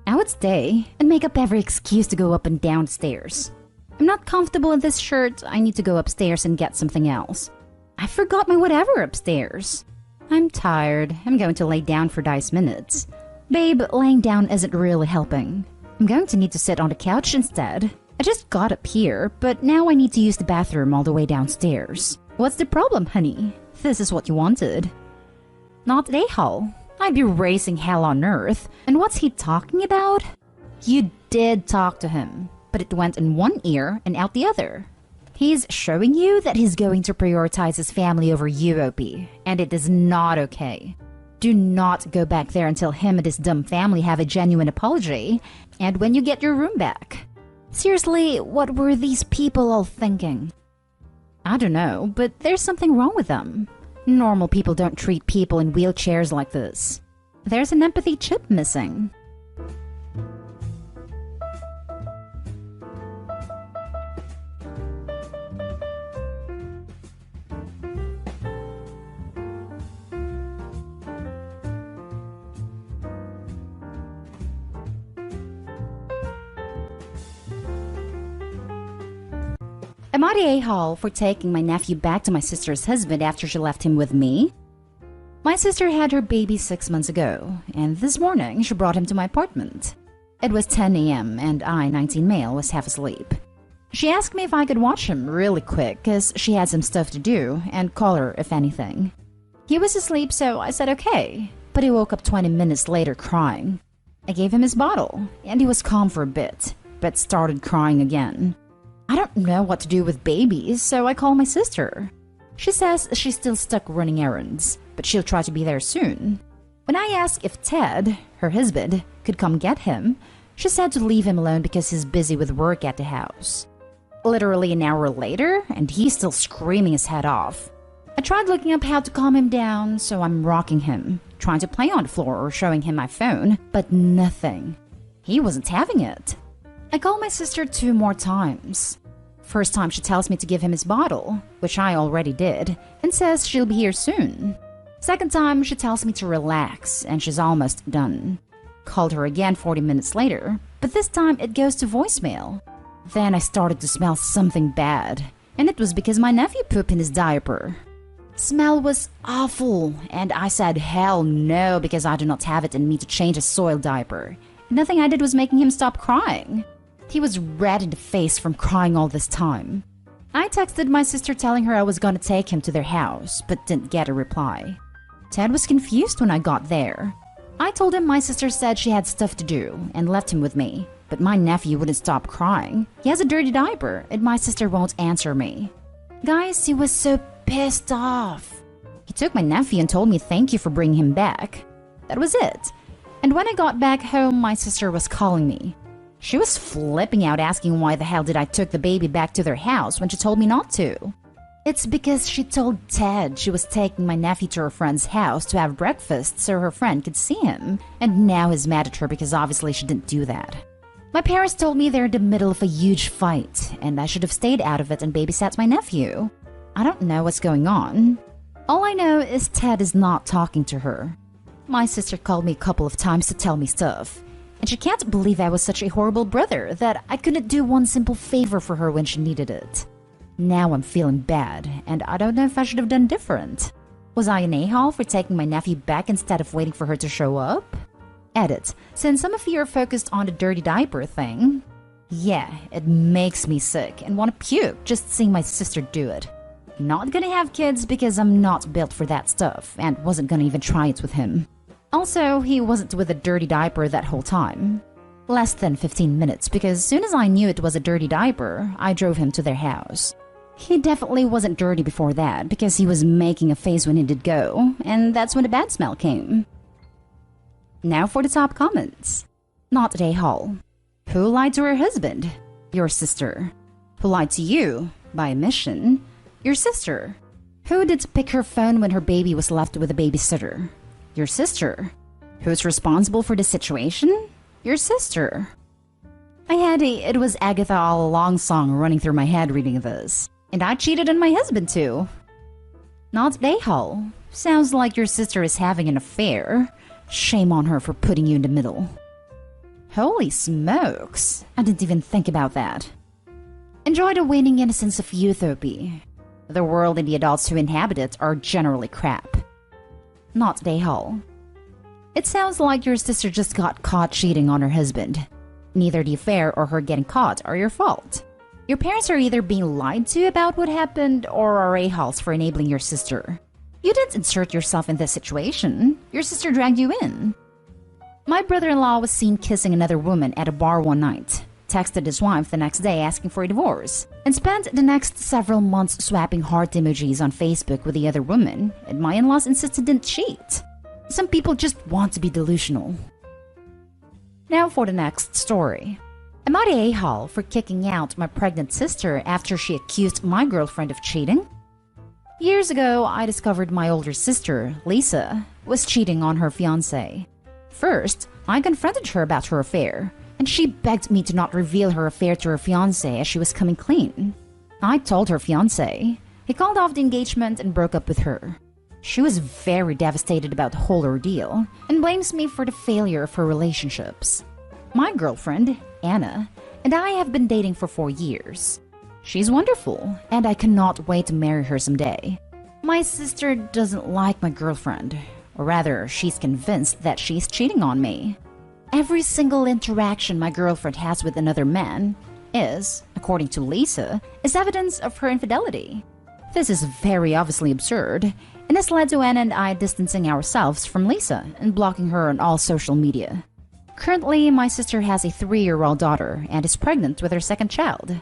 I would stay and make up every excuse to go up and down stairs. I'm not comfortable in this shirt, I need to go upstairs and get something else. I forgot my whatever upstairs. I'm tired, I'm going to lay down for 10 minutes. Babe, laying down isn't really helping. I'm going to need to sit on the couch instead. I just got up here, but now I need to use the bathroom all the way downstairs. What's the problem, honey? This is what you wanted. Not day-haul. I'd be raising hell on earth. And what's he talking about? You did talk to him, but it went in one ear and out the other. He's showing you that he's going to prioritize his family over you, OP, and it is not okay. Do not go back there until him and his dumb family have a genuine apology, and when you get your room back. Seriously, what were these people all thinking? I don't know, but there's something wrong with them. Normal people don't treat people in wheelchairs like this. There's an empathy chip missing. Am I the a-hole for taking my nephew back to my sister's husband after she left him with me? My sister had her baby 6 months ago, and this morning she brought him to my apartment. It was 10 a.m. and I, 19 male, was half asleep. She asked me if I could watch him really quick because she had some stuff to do and call her if anything. He was asleep, so I said okay, but he woke up 20 minutes later crying. I gave him his bottle, and he was calm for a bit, but started crying again. I don't know what to do with babies, so I call my sister. She says she's still stuck running errands, but she'll try to be there soon. When I asked if Ted, her husband, could come get him, she said to leave him alone because he's busy with work at the house. Literally an hour later, and he's still screaming his head off. I tried looking up how to calm him down, so I'm rocking him, trying to play on the floor or showing him my phone, but nothing. He wasn't having it. I called my sister 2 more times. First time she tells me to give him his bottle, which I already did, and says she'll be here soon. Second time she tells me to relax, and she's almost done. Called her again 40 minutes later, but this time it goes to voicemail. Then I started to smell something bad, and it was because my nephew pooped in his diaper. Smell was awful, and I said hell no because I do not have it in me to change a soiled diaper. Nothing I did was making him stop crying. He was red in the face from crying all this time. I texted my sister telling her I was gonna take him to their house, but didn't get a reply. Ted was confused when I got there. I told him my sister said she had stuff to do and left him with me, but my nephew wouldn't stop crying. He has a dirty diaper and my sister won't answer me. Guys, he was so pissed off. He took my nephew and told me thank you for bringing him back. That was it. And when I got back home, my sister was calling me. She was flipping out asking why the hell did I took the baby back to their house when she told me not to. It's because she told Ted she was taking my nephew to her friend's house to have breakfast so her friend could see him, and now he's mad at her because obviously she didn't do that. My parents told me they're in the middle of a huge fight, and I should have stayed out of it and babysat my nephew. I don't know what's going on. All I know is Ted is not talking to her. My sister called me a couple of times to tell me stuff, and she can't believe I was such a horrible brother that I couldn't do one simple favor for her when she needed it. Now I'm feeling bad, and I don't know if I should have done different. Was I an a-hole for taking my nephew back instead of waiting for her to show up? Edit. Since some of you are focused on the dirty diaper thing, yeah, it makes me sick and want to puke just seeing my sister do it. Not gonna have kids because I'm not built for that stuff and wasn't gonna even try it with him. Also, he wasn't with a dirty diaper that whole time. Less than 15 minutes because as soon as I knew it was a dirty diaper, I drove him to their house. He definitely wasn't dirty before that because he was making a face when he did go, and that's when the bad smell came. Now for the top comments. Not at a-hole. Who lied to her husband? Your sister. Who lied to you? By omission? Your sister. Who did pick her phone when her baby was left with a babysitter? Your sister. Who's responsible for the situation? Your sister. I had a "It Was Agatha All Along" song running through my head reading this. And I cheated on my husband too. Not at a-hole. Sounds like your sister is having an affair. Shame on her for putting you in the middle. Holy smokes. I didn't even think about that. Enjoy the waning innocence of Utopia. The world and the adults who inhabit it are generally crap. Not at a-hole. It sounds like your sister just got caught cheating on her husband. Neither the affair or her getting caught are your fault. Your parents are either being lied to about what happened or are a-holes for enabling your sister. You didn't insert yourself in this situation. Your sister dragged you in. My brother-in-law was seen kissing another woman at a bar one night, texted his wife the next day asking for a divorce, and spent the next several months swapping heart emojis on Facebook with the other woman, and my in-laws insisted didn't cheat. Some people just want to be delusional. Now for the next story. Am I the a-hole for kicking out my pregnant sister after she accused my girlfriend of cheating? Years ago, I discovered my older sister, Lisa, was cheating on her fiancé. First, I confronted her about her affair, and she begged me to not reveal her affair to her fiancé as she was coming clean. I told her fiancé. He called off the engagement and broke up with her. She was very devastated about the whole ordeal and blames me for the failure of her relationships. My girlfriend, Anna, and I have been dating for 4 years. She's wonderful, and I cannot wait to marry her someday. My sister doesn't like my girlfriend, or rather, she's convinced that she's cheating on me. Every single interaction my girlfriend has with another man is, according to Lisa, is evidence of her infidelity. This is very obviously absurd, and has led to Anna and I distancing ourselves from Lisa and blocking her on all social media. Currently, my sister has a 3-year-old daughter and is pregnant with her second child.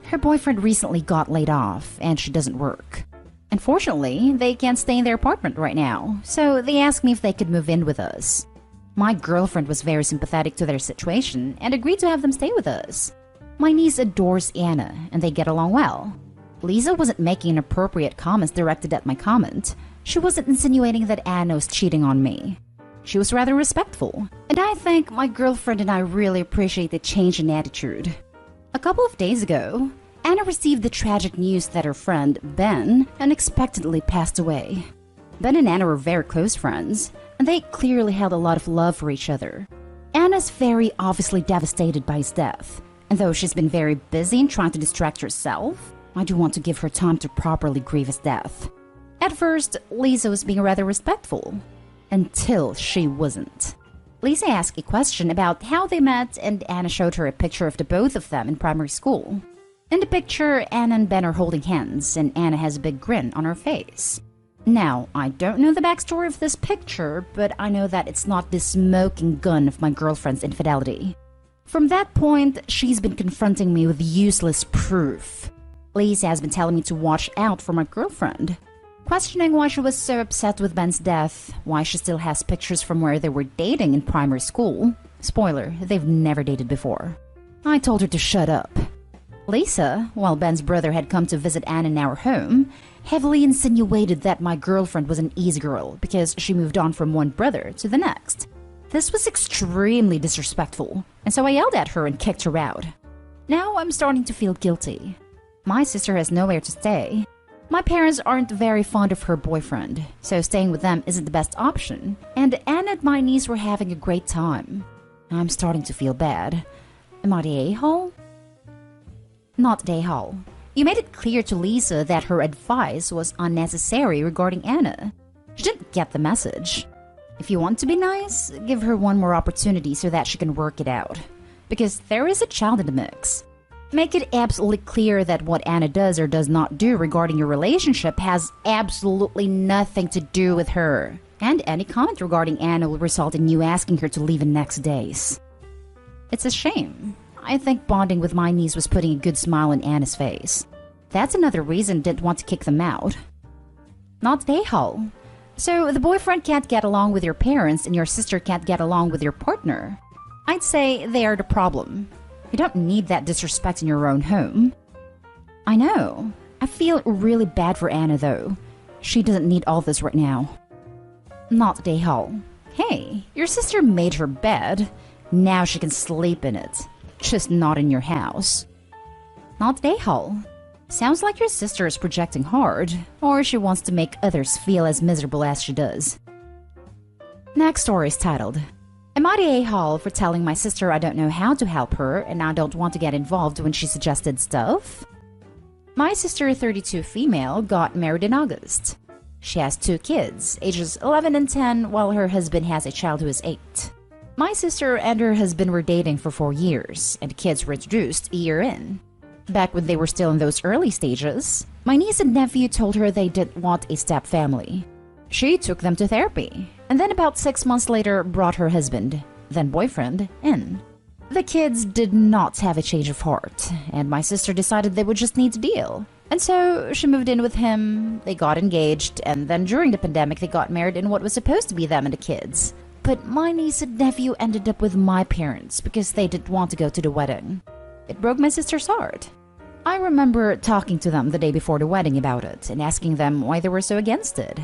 Her boyfriend recently got laid off, and she doesn't work. Unfortunately, they can't stay in their apartment right now, so they asked me if they could move in with us. My girlfriend was very sympathetic to their situation and agreed to have them stay with us. My niece adores Anna, and they get along well. Lisa wasn't making inappropriate comments directed at my comment. She wasn't insinuating that Anna was cheating on me. She was rather respectful, and I think my girlfriend and I really appreciate the change in attitude. A couple of days ago, Anna received the tragic news that her friend, Ben, unexpectedly passed away. Ben and Anna were very close friends, and they clearly had a lot of love for each other. Anna's very obviously devastated by his death, and though she's been very busy in trying to distract herself, I do want to give her time to properly grieve his death. At first, Lisa was being rather respectful, until she wasn't. Lisa asked a question about how they met, and Anna showed her a picture of the both of them in primary school. In the picture, Anna and Ben are holding hands, and Anna has a big grin on her face. Now, I don't know the backstory of this picture, but I know that it's not the smoking gun of my girlfriend's infidelity. From that point, she's been confronting me with useless proof. Lisa has been telling me to watch out for my girlfriend, questioning why she was so upset with Ben's death, why she still has pictures from where they were dating in primary school. Spoiler, they've never dated before. I told her to shut up. Lisa, while Ben's brother had come to visit Anne in our home, heavily insinuated that my girlfriend was an easy girl because she moved on from one brother to the next. This was extremely disrespectful, and so I yelled at her and kicked her out. Now I'm starting to feel guilty. My sister has nowhere to stay. My parents aren't very fond of her boyfriend, so staying with them isn't the best option, and Anne and my niece were having a great time. I'm starting to feel bad. Am I the a-hole? Not the a-hole. You made it clear to Lisa that her advice was unnecessary regarding Anna. She didn't get the message. If you want to be nice, give her one more opportunity so that she can work it out. Because there is a child in the mix. Make it absolutely clear that what Anna does or does not do regarding your relationship has absolutely nothing to do with her. And any comment regarding Anna will result in you asking her to leave in next days. It's a shame. I think bonding with my niece was putting a good smile on Anna's face. That's another reason I didn't want to kick them out. Not the a-hole. So the boyfriend can't get along with your parents and your sister can't get along with your partner. I'd say they are the problem. You don't need that disrespect in your own home. I know. I feel really bad for Anna though. She doesn't need all this right now. Not the a-hole. Hey, your sister made her bed. Now she can sleep in it. Just not in your house. Not the a-hole. Sounds like your sister is projecting hard, or she wants to make others feel as miserable as she does. Next story is titled, Am I the a-hole for telling my sister I don't know how to help her and I don't want to get involved when she suggested stuff? My sister, 32 female, got married in August. She has 2 kids, ages 11 and 10, while her husband has a child who is 8. My sister and her husband were dating for 4 years, and the kids were introduced a year in. Back when they were still in those early stages, my niece and nephew told her they didn't want a step family. She took them to therapy, and then about 6 months later brought her husband, then boyfriend, in. The kids did not have a change of heart, and my sister decided they would just need to deal. And so she moved in with him, they got engaged, and then during the pandemic they got married in what was supposed to be them and the kids. But my niece and nephew ended up with my parents because they didn't want to go to the wedding. It broke my sister's heart. I remember talking to them the day before the wedding about it and asking them why they were so against it.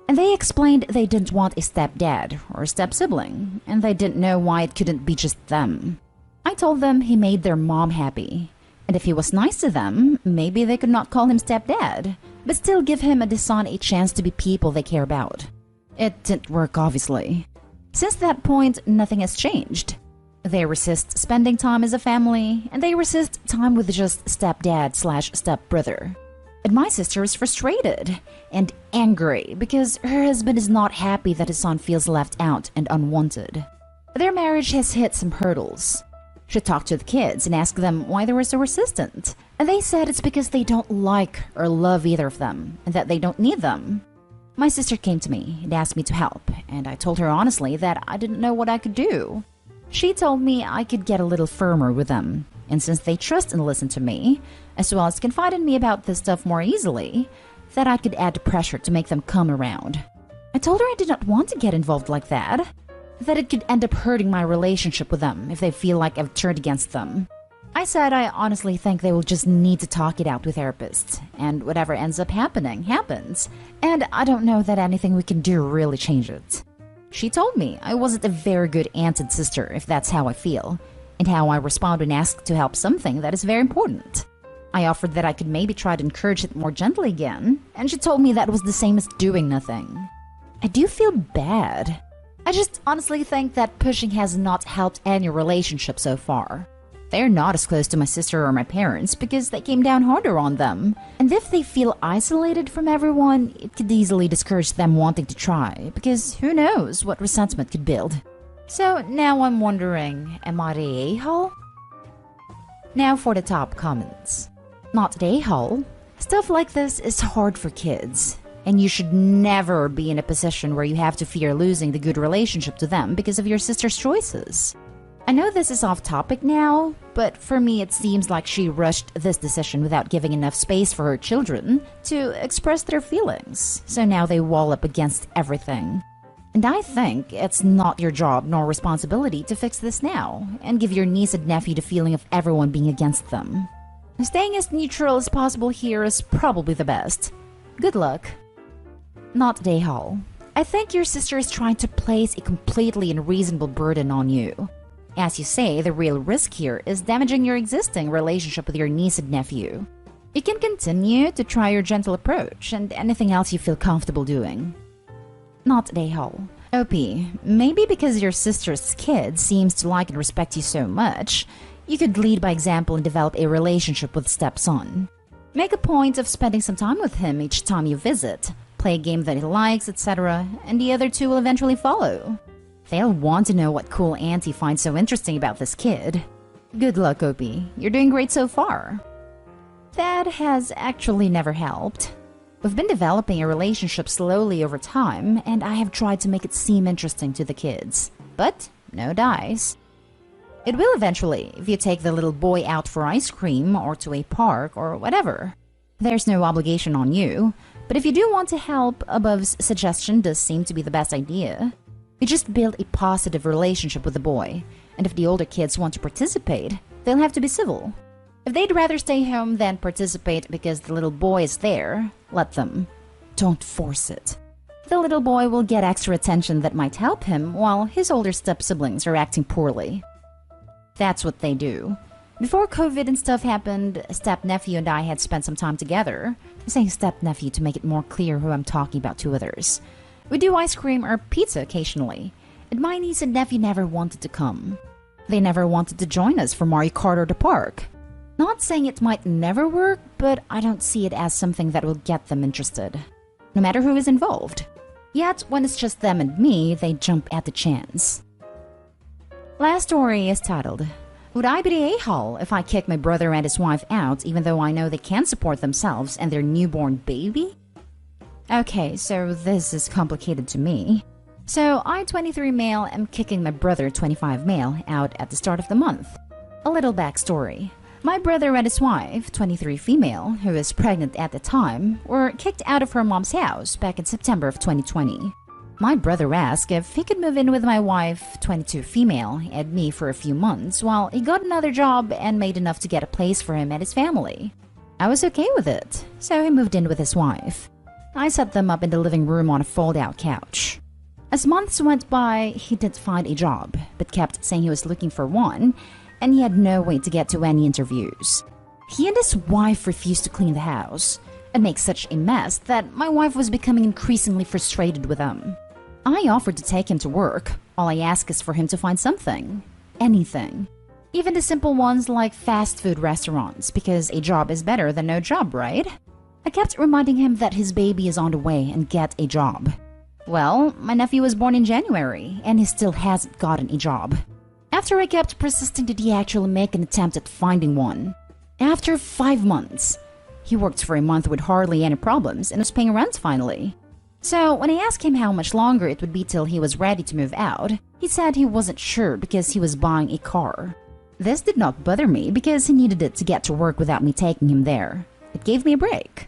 And they explained they didn't want a stepdad or a step-sibling, and they didn't know why it couldn't be just them. I told them he made their mom happy, and if he was nice to them, maybe they could not call him stepdad, but still give him and his son a chance to be people they care about. It didn't work, obviously. Since that point, nothing has changed. They resist spending time as a family, and they resist time with just stepdad/stepbrother. And my sister is frustrated and angry because her husband is not happy that his son feels left out and unwanted. Their marriage has hit some hurdles. She talked to the kids and asked them why they were so resistant, and they said it's because they don't like or love either of them, and that they don't need them. My sister came to me and asked me to help, and I told her honestly that I didn't know what I could do. She told me I could get a little firmer with them, and since they trust and listen to me, as well as confide in me about this stuff more easily, that I could add pressure to make them come around. I told her I did not want to get involved like that it could end up hurting my relationship with them if they feel like I've turned against them. I said I honestly think they will just need to talk it out with therapists, and whatever ends up happening, happens, and I don't know that anything we can do really change it. She told me I wasn't a very good aunt and sister if that's how I feel, and how I respond when asked to help something that is very important. I offered that I could maybe try to encourage it more gently again, and she told me that was the same as doing nothing. I do feel bad. I just honestly think that pushing has not helped any relationship so far. They're not as close to my sister or my parents because they came down harder on them. And if they feel isolated from everyone, it could easily discourage them wanting to try because who knows what resentment could build. So now I'm wondering, am I the a-hole? Now for the top comments. Not the a-hole. Stuff like this is hard for kids. And you should never be in a position where you have to fear losing the good relationship to them because of your sister's choices. I know this is off topic now, but for me it seems like she rushed this decision without giving enough space for her children to express their feelings, so now they wall up against everything. And I think it's not your job nor responsibility to fix this now and give your niece and nephew the feeling of everyone being against them. Staying as neutral as possible here is probably the best. Good luck. Not Dayhall. I think your sister is trying to place a completely unreasonable burden on you. As you say, the real risk here is damaging your existing relationship with your niece and nephew. You can continue to try your gentle approach and anything else you feel comfortable doing. Not Dayhall. OP, maybe because your sister's kid seems to like and respect you so much, you could lead by example and develop a relationship with stepson. Make a point of spending some time with him each time you visit, play a game that he likes, etc., and the other two will eventually follow. They'll want to know what cool auntie finds so interesting about this kid. Good luck, Opie. You're doing great so far. That has actually never helped. We've been developing a relationship slowly over time, and I have tried to make it seem interesting to the kids. But no dice. It will eventually, if you take the little boy out for ice cream or to a park or whatever. There's no obligation on you, but if you do want to help, Above's suggestion does seem to be the best idea. You just build a positive relationship with the boy, and if the older kids want to participate, they'll have to be civil. If they'd rather stay home than participate because the little boy is there, let them. Don't force it. The little boy will get extra attention that might help him while his older step-siblings are acting poorly. That's what they do. Before COVID and stuff happened, step-nephew and I had spent some time together. I'm saying step-nephew to make it more clear who I'm talking about to others. We do ice cream or pizza occasionally, and my niece and nephew never wanted to come. They never wanted to join us for Mario Kart or the park. Not saying it might never work, but I don't see it as something that will get them interested, no matter who is involved. Yet, when it's just them and me, they jump at the chance. Last story is titled, Would I be the a-hole if I kick my brother and his wife out even though I know they can't support themselves and their newborn baby? Okay, so this is complicated to me. So I, 23 male, am kicking my brother, 25 male, out at the start of the month. A little backstory. My brother and his wife, 23 female, who was pregnant at the time, were kicked out of her mom's house back in September of 2020. My brother asked if he could move in with my wife, 22 female, and me for a few months while he got another job and made enough to get a place for him and his family. I was okay with it, so he moved in with his wife. I set them up in the living room on a fold-out couch. As months went by, he didn't find a job, but kept saying he was looking for one, and he had no way to get to any interviews. He and his wife refused to clean the house and make such a mess that my wife was becoming increasingly frustrated with him. I offered to take him to work. All I ask is for him to find something. Anything. Even the simple ones like fast food restaurants, because a job is better than no job, right? I kept reminding him that his baby is on the way and get a job. Well, my nephew was born in January, and he still hasn't gotten a job. After I kept persisting, did he actually make an attempt at finding one? After 5 months. He worked for a month with hardly any problems and was paying rent finally. So when I asked him how much longer it would be till he was ready to move out, he said he wasn't sure because he was buying a car. This did not bother me because he needed it to get to work without me taking him there. It gave me a break.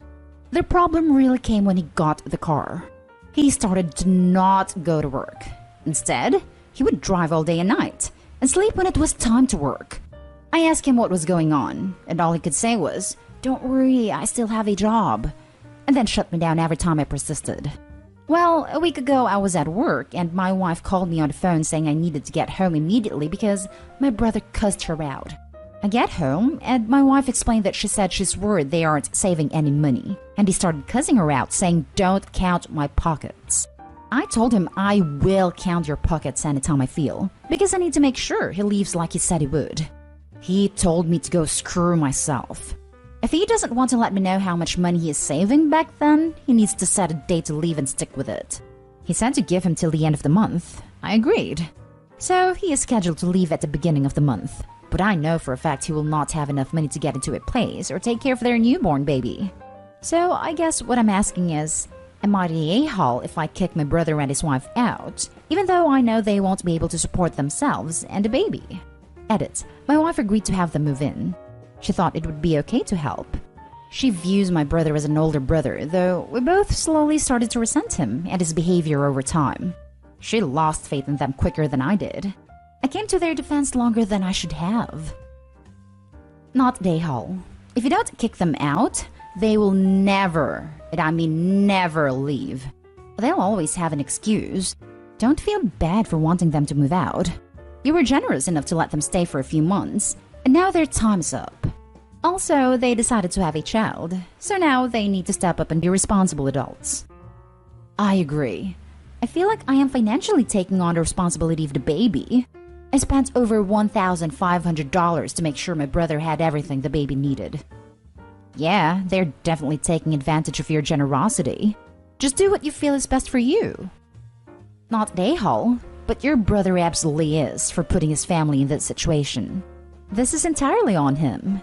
The problem really came when he got the car. He started to not go to work. Instead, he would drive all day and night and sleep when it was time to work. I asked him what was going on, and all he could say was, "Don't worry, I still have a job," and then shut me down every time I persisted. Well, a week ago I was at work, and my wife called me on the phone saying I needed to get home immediately because my brother cussed her out. I get home, and my wife explained that she said she's worried they aren't saving any money, and he started cussing her out, saying, "Don't count my pockets." I told him I will count your pockets anytime I feel, because I need to make sure he leaves like he said he would. He told me to go screw myself. If he doesn't want to let me know how much money he is saving back then, he needs to set a date to leave and stick with it. He said to give him till the end of the month. I agreed. So he is scheduled to leave at the beginning of the month, but I know for a fact he will not have enough money to get into a place or take care of their newborn baby. So I guess what I'm asking is, am I the a-hole if I kick my brother and his wife out, even though I know they won't be able to support themselves and a baby? Edit. My wife agreed to have them move in. She thought it would be okay to help. She views my brother as an older brother, though we both slowly started to resent him and his behavior over time. She lost faith in them quicker than I did. I came to their defense longer than I should have. Not Dayhall. If you don't kick them out, they will never, and I mean never, leave. They'll always have an excuse. Don't feel bad for wanting them to move out. You were generous enough to let them stay for a few months, and now their time's up. Also, they decided to have a child, so now they need to step up and be responsible adults. I agree. I feel like I am financially taking on the responsibility of the baby. I spent over $1,500 to make sure my brother had everything the baby needed. Yeah, they're definitely taking advantage of your generosity. Just do what you feel is best for you. Not an a-hole, but your brother absolutely is for putting his family in this situation. This is entirely on him.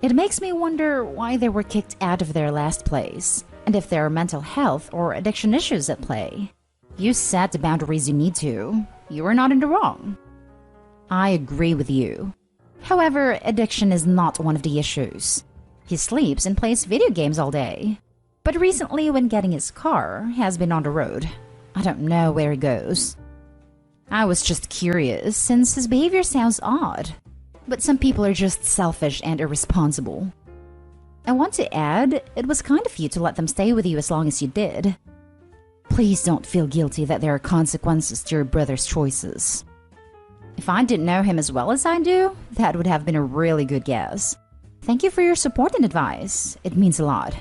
It makes me wonder why they were kicked out of their last place, and if there are mental health or addiction issues at play. You set the boundaries you need to. You are not in the wrong. I agree with you. However, addiction is not one of the issues. He sleeps and plays video games all day. But recently, when getting his car, has been on the road. I don't know where he goes. I was just curious, since his behavior sounds odd. But some people are just selfish and irresponsible. I want to add, it was kind of you to let them stay with you as long as you did. Please don't feel guilty that there are consequences to your brother's choices. If I didn't know him as well as I do, that would have been a really good guess. Thank you for your support and advice. It means a lot.